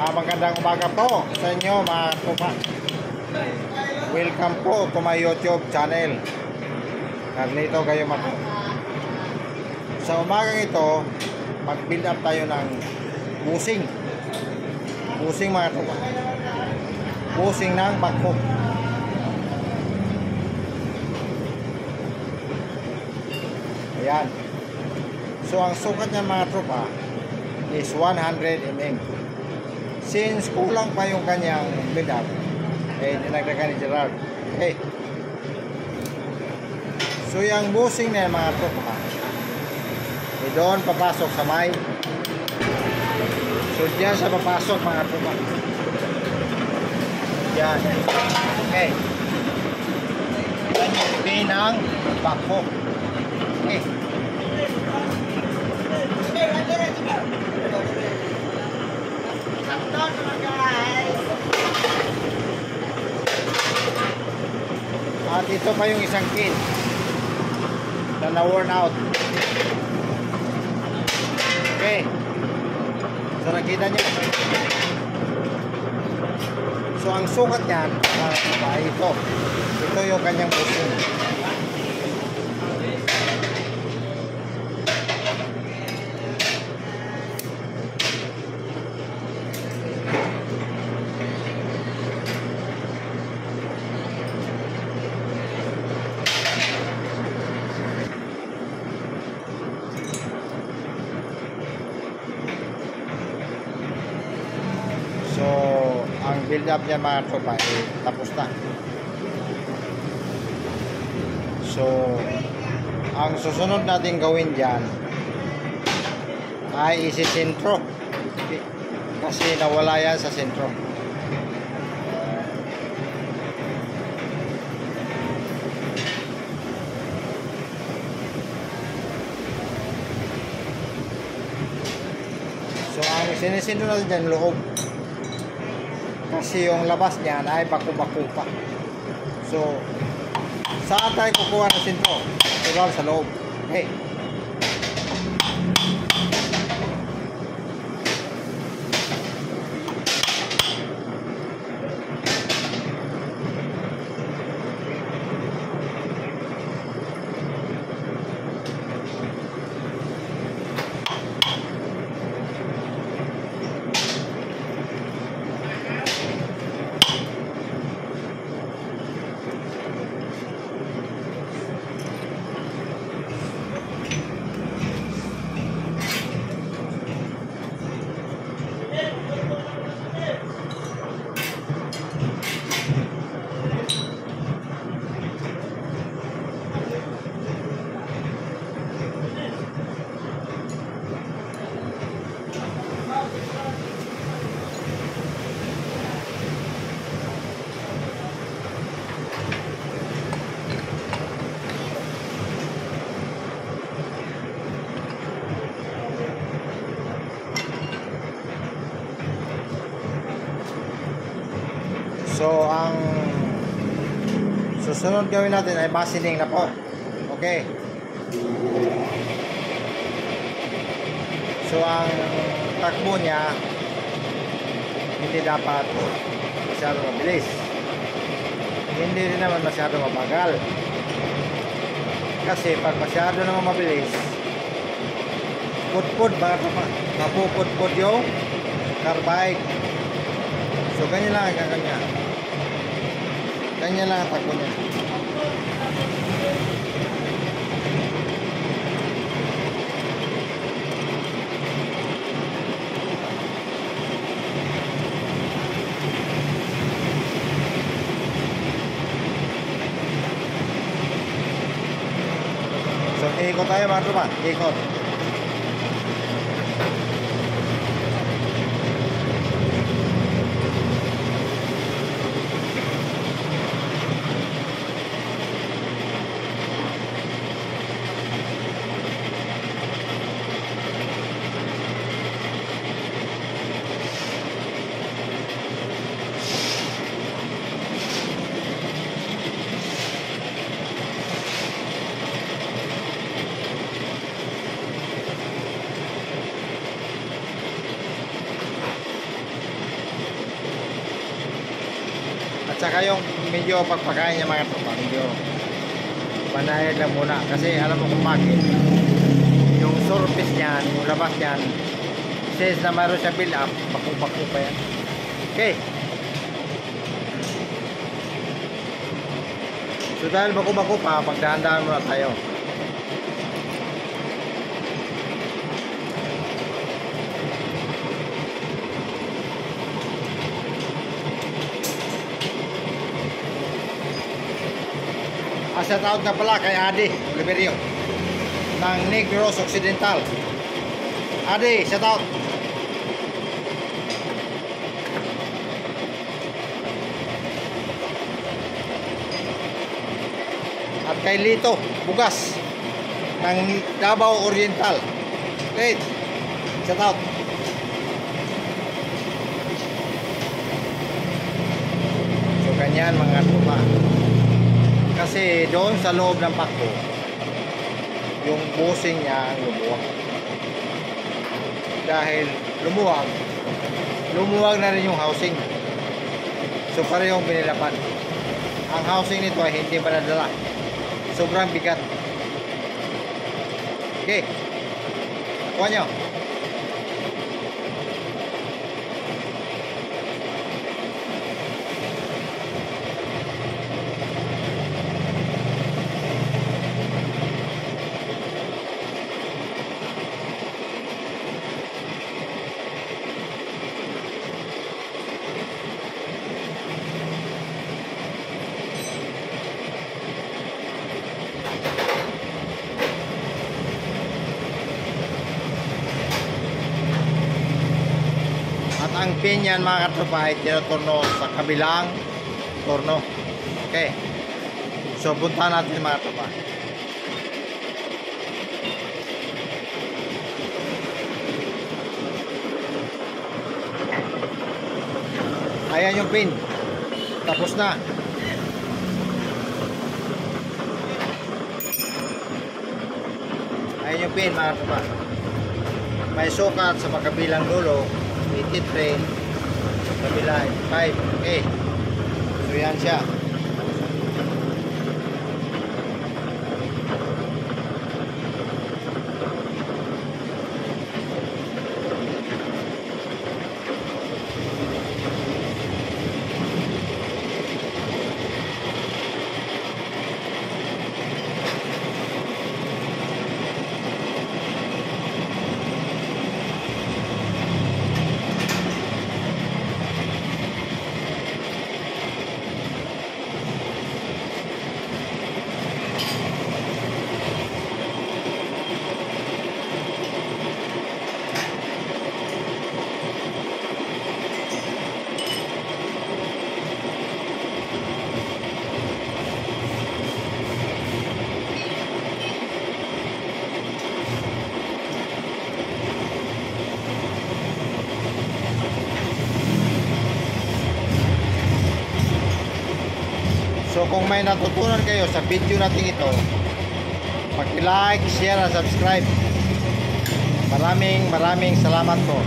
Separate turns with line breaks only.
Magandang umaga po sa inyo mga tropa. Welcome po to my YouTube channel, Carlito Gayomato. Sa umagang ito, mag-build up tayo ng busing mga tropa. Busing ng backhook. Ayan. So ang sukat niya mga tropa is 100 mm. Since kulang pa yung kanyang build up, dinagdagan ni Gerard. Okay. So yung busing na mga tropa, doon papasok sa may. So diyan siya papasok mga tropa. Diyan. Okay. Yan yung pin ng backhook. Okay. At ito pa yung isang pin na na-worn out. Okay. So nakita nyo. So ang sukat yan ito. Ito yung kanyang busing. So, ang build up niya mga tropa tapos na. So, ang susunod natin gawin dyan ay isi-sentro. Kasi nawala yan sa sentro. So, ang sinisintro natin dyan loob. Kasi yung labas niyan ay baku-baku pa. So, saan tayo kukuha ng sentro? Ito sa loob. Okay. So, ang susunod gawin natin ay basining na po. Okay. So, ang takbo niya hindi dapat masyado mabilis. Hindi rin naman masyado mabagal. Kasi pag masyado naman mabilis, put-put mga kapag mapuput-put yung carbide. So, ganyan lang ang kakanya. Ganyan lang ang takbo niya. So, ikot tayo mga tropa. Ikot. saka yung medyo pagpakain niya mga tropa, medyo panayin lang muna. Kasi alam mo kung bakit. Yung surface niyan, yung labas niyan, since na mayroon siya build up, baku-baku pa yan. Okay. So dahil baku-baku pa, pagdahan-dahan muna tayo. Shout out na pala kay Adi Oliverio ng Negros Occidental. Adi, shout out. At kay Lito Bugas ng Davao Oriental. Okay, shout out. So ganyan mga tropa. Kasi doon sa loob ng pako, yung busing niya lumuwag. Dahil lumuwag na rin yung housing. So parehong binilapan. Ang housing nito ay hindi manadala. Sobrang bigat. Okay. Kuha nyo. Ang pin yan mga katropa ay tinaturno sa kabilang turno. Okay. So punta natin mga katropa. Ayan yung pin. Tapos na. Ayan yung pin mga katropa. May sukat sa magkabilang dulo. 83 kabila 5. Okay. So yan siya. So kung may natutunan kayo sa video natin ito, pag-like, share, at subscribe. Maraming salamat po.